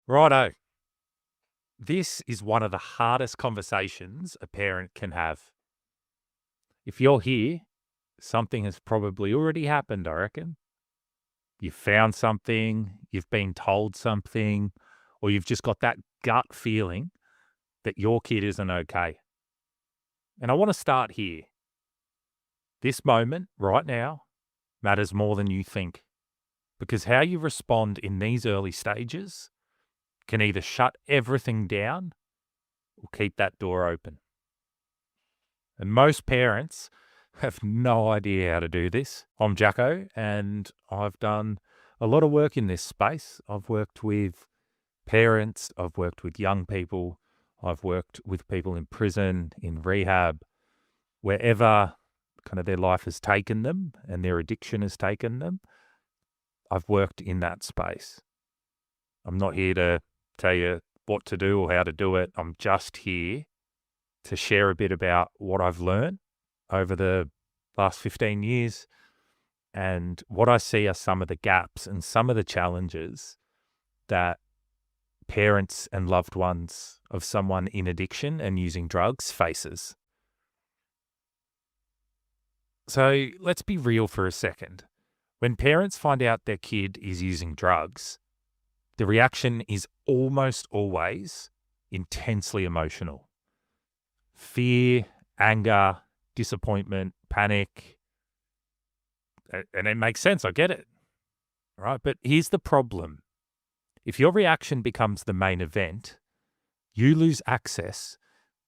Righto. This is one of the hardest conversations a parent can have. If you're here, something has probably already happened, I reckon. You've found something, you've been told something, or you've just got that gut feeling that your kid isn't okay. And I want to start here. This moment, right now, matters more than you think, because how you respond in these early stages can either shut everything down or keep that door open. And most parents have no idea how to do this. I'm Jacko, and I've done a lot of work in this space. I've worked with parents, I've worked with young people, I've worked with people in prison, in rehab, wherever kind of their life has taken them and their addiction has taken them. I've worked in that space. I'm not here to tell you what to do or how to do it. I'm just here to share a bit about what I've learned over the last 15 years and what I see are some of the gaps and some of the challenges that parents and loved ones of someone in addiction and using drugs faces. So let's be real for a second. When parents find out their kid is using drugs, the reaction is almost always intensely emotional. Fear, anger, disappointment, panic. And it makes sense. I get it. Right. But here's the problem. If your reaction becomes the main event, you lose access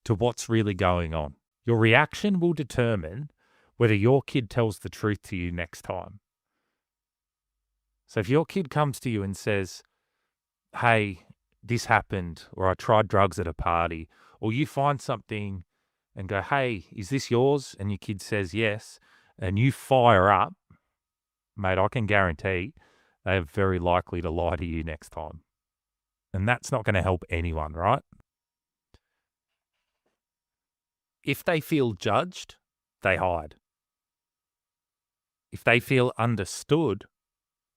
to what's really going on. Your reaction will determine whether your kid tells the truth to you next time. So if your kid comes to you and says, hey, this happened, or I tried drugs at a party, or you find something and go, hey, is this yours? And your kid says yes, and you fire up, mate, I can guarantee they are very likely to lie to you next time. And that's not going to help anyone, right? If they feel judged, they hide. If they feel understood,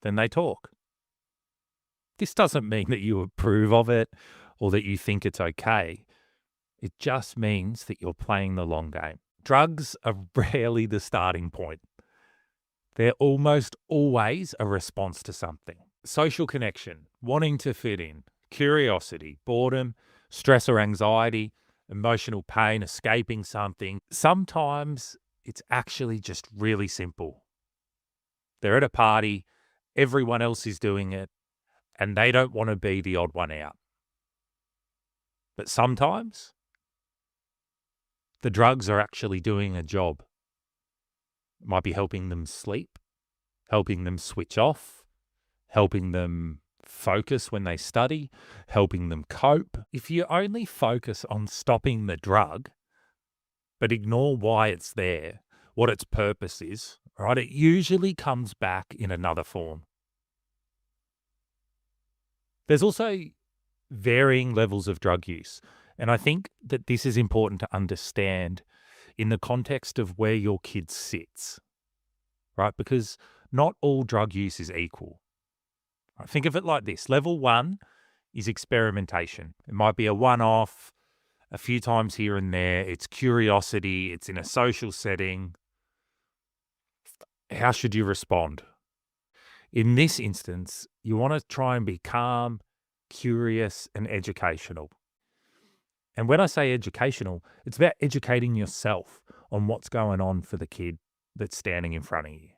then they talk. This doesn't mean that you approve of it or that you think it's okay. It just means that you're playing the long game. Drugs are rarely the starting point. They're almost always a response to something. Social connection, wanting to fit in, curiosity, boredom, stress or anxiety, emotional pain, escaping something. Sometimes it's actually just really simple. They're at a party, everyone else is doing it, and they don't want to be the odd one out. But sometimes the drugs are actually doing a job. It might be helping them sleep, helping them switch off, helping them focus when they study, helping them cope. If you only focus on stopping the drug, but ignore why it's there, what its purpose is, right, it usually comes back in another form. There's also varying levels of drug use. And I think that this is important to understand in the context of where your kid sits, right? Because not all drug use is equal. Right? Think of it like this. Level 1 is experimentation. It might be a one-off, a few times here and there. It's curiosity. It's in a social setting. How should you respond? In this instance, you want to try and be calm, curious, and educational. And when I say educational, it's about educating yourself on what's going on for the kid that's standing in front of you.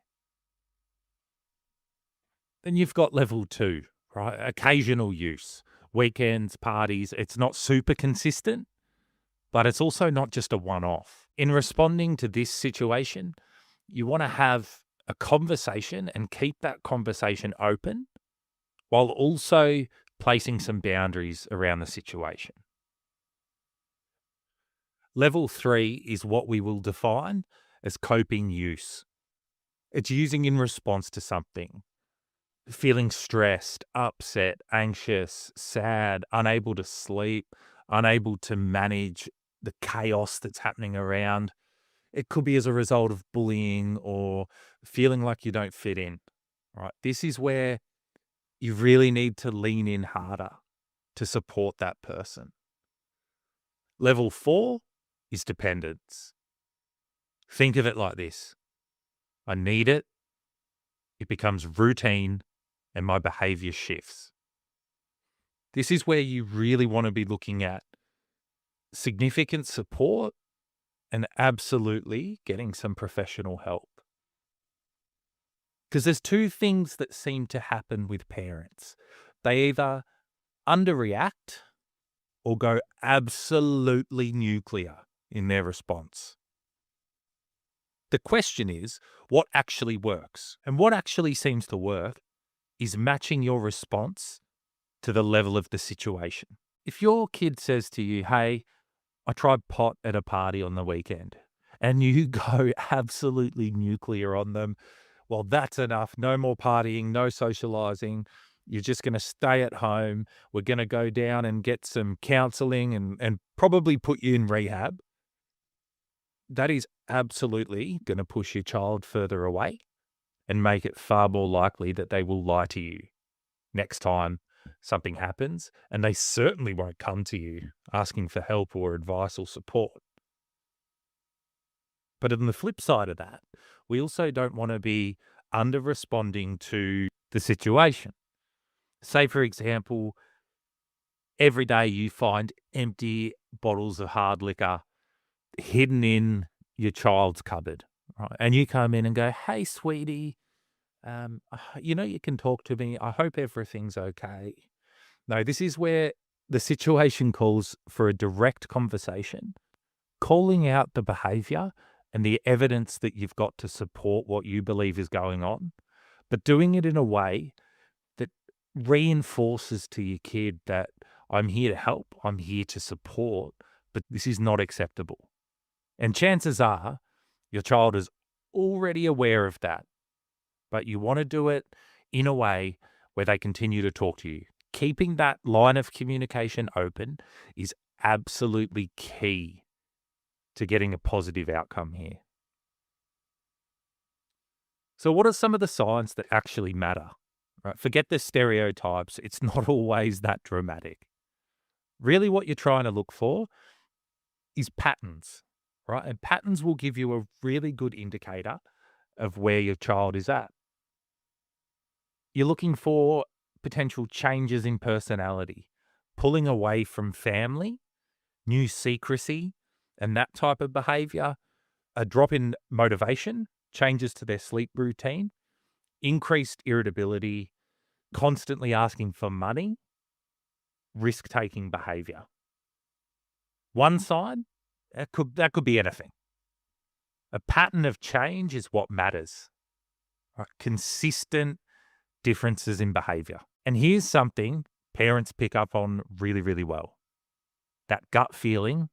Then you've got level 2, right? Occasional use, weekends, parties. It's not super consistent, but it's also not just a one-off. In responding to this situation, you want to have a conversation and keep that conversation open while also placing some boundaries around the situation. Level 3 is what we will define as coping use. It's using in response to something, feeling stressed, upset, anxious, sad, unable to sleep, unable to manage the chaos that's happening around. It could be as a result of bullying or feeling like you don't fit in, right? This is where you really need to lean in harder. to support that person. Level 4 is dependence. Think of it like this. I need it. It becomes routine and my behavior shifts. This is where you really want to be looking at significant support and absolutely getting some professional help. Because there's two things that seem to happen with parents. They either underreact or go absolutely nuclear in their response. The question is, what actually works? And what actually seems to work is matching your response to the level of the situation. If your kid says to you, hey, I tried pot at a party on the weekend, and you go absolutely nuclear on them, well, that's enough. No more partying, no socializing. You're just going to stay at home. We're going to go down and get some counseling and probably put you in rehab. That is absolutely going to push your child further away and make it far more likely that they will lie to you next time something happens. And they certainly won't come to you asking for help or advice or support. But on the flip side of that, we also don't want to be under-responding to the situation. Say, for example, every day you find empty bottles of hard liquor hidden in your child's cupboard, right? And you come in and go, hey, sweetie, you can talk to me. I hope everything's okay. No, this is where the situation calls for a direct conversation, calling out the behavior and the evidence that you've got to support what you believe is going on, but doing it in a way that reinforces to your kid that I'm here to help, I'm here to support, but this is not acceptable. And chances are your child is already aware of that, but you want to do it in a way where they continue to talk to you. Keeping that line of communication open is absolutely key to getting a positive outcome here. So what are some of the signs that actually matter? Right? Forget the stereotypes. It's not always that dramatic. Really what you're trying to look for is patterns, right? And patterns will give you a really good indicator of where your child is at. You're looking for potential changes in personality, pulling away from family, new secrecy, and that type of behavior, a drop in motivation, changes to their sleep routine, increased irritability, constantly asking for money, risk-taking behavior. One side, that could be anything. A pattern of change is what matters. Right? Consistent differences in behavior. And here's something parents pick up on really, really well. That gut feeling,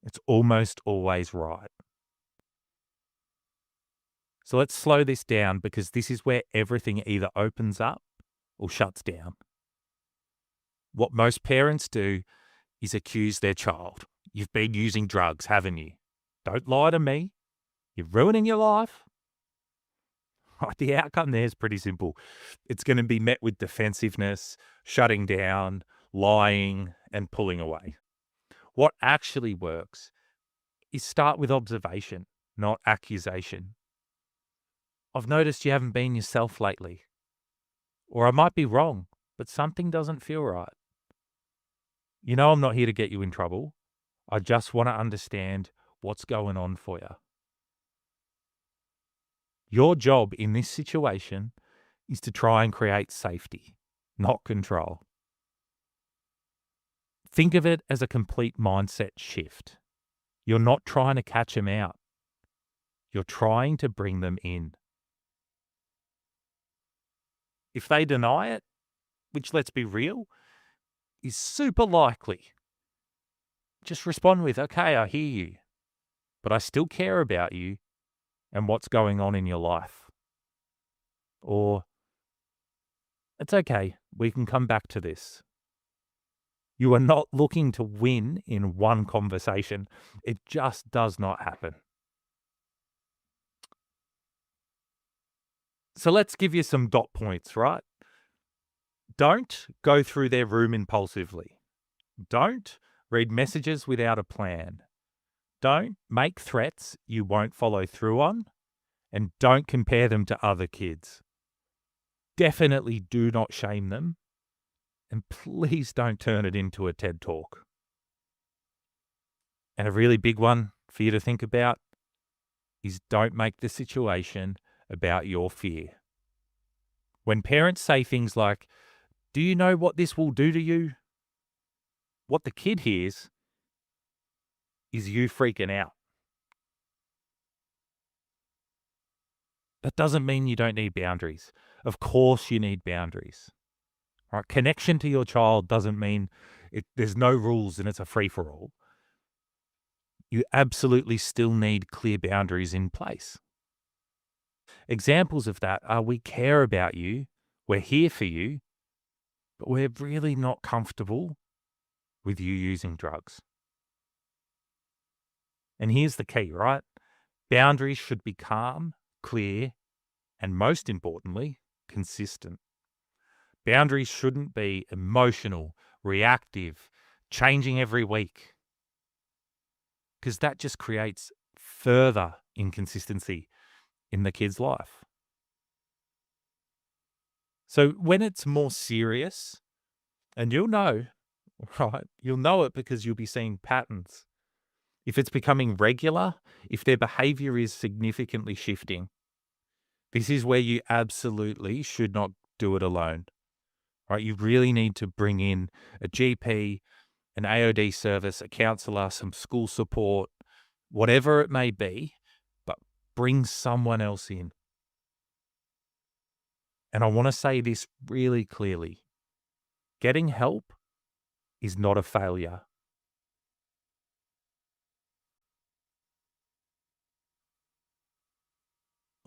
it's almost always right. So let's slow this down because this is where everything either opens up or shuts down. What most parents do is accuse their child. You've been using drugs, haven't you? Don't lie to me. You're ruining your life. Right, the outcome there is pretty simple. It's going to be met with defensiveness, shutting down, lying, and pulling away. What actually works is start with observation, not accusation. I've noticed you haven't been yourself lately. Or I might be wrong, but something doesn't feel right. You know I'm not here to get you in trouble. I just want to understand what's going on for you. Your job in this situation is to try and create safety, not control. Think of it as a complete mindset shift. You're not trying to catch them out. You're trying to bring them in. If they deny it, which, let's be real, is super likely, just respond with, okay, I hear you, but I still care about you and what's going on in your life. Or, it's okay, we can come back to this. You are not looking to win in one conversation. It just does not happen. So let's give you some dot points, right? Don't go through their room impulsively. Don't read messages without a plan. Don't make threats you won't follow through on. And don't compare them to other kids. Definitely do not shame them. And please don't turn it into a TED Talk. And a really big one for you to think about is don't make the situation about your fear. When parents say things like, "Do you know what this will do to you?" What the kid hears is you freaking out. That doesn't mean you don't need boundaries. Of course you need boundaries. Right? Connection to your child doesn't mean there's no rules and it's a free-for-all. You absolutely still need clear boundaries in place. Examples of that are we care about you, we're here for you, but we're really not comfortable with you using drugs. And here's the key, right? Boundaries should be calm, clear, and most importantly, consistent. Boundaries shouldn't be emotional, reactive, changing every week, because that just creates further inconsistency in the kid's life. So when it's more serious, and you'll know, right? You'll know it because you'll be seeing patterns. If it's becoming regular, if their behavior is significantly shifting, this is where you absolutely should not do it alone, right? You really need to bring in a GP, an AOD service, a counselor, some school support, whatever it may be, but bring someone else in. And I want to say this really clearly. Getting help is not a failure.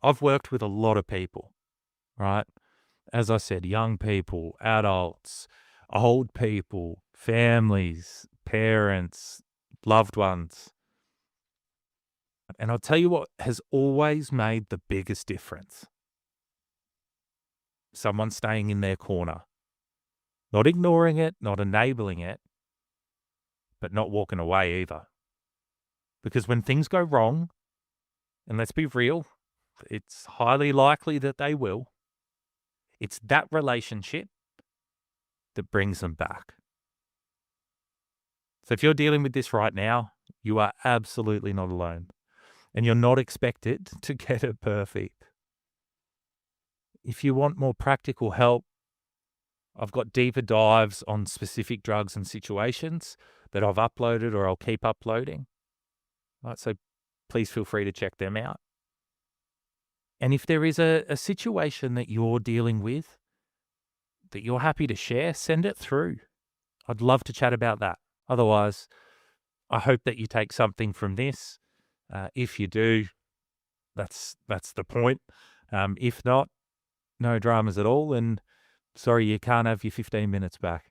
I've worked with a lot of people, right? As I said, young people, adults, old people, families, parents, loved ones. And I'll tell you what has always made the biggest difference. Someone staying in their corner. Not ignoring it, not enabling it, but not walking away either. Because when things go wrong, and let's be real, it's highly likely that they will, it's that relationship that brings them back. So if you're dealing with this right now, you are absolutely not alone. And you're not expected to get it perfect. If you want more practical help, I've got deeper dives on specific drugs and situations that I've uploaded or I'll keep uploading. Right, so please feel free to check them out. And if there is a situation that you're dealing with that you're happy to share, send it through. I'd love to chat about that. Otherwise, I hope that you take something from this. If you do, that's the point. If not, no dramas at all. And sorry, you can't have your 15 minutes back.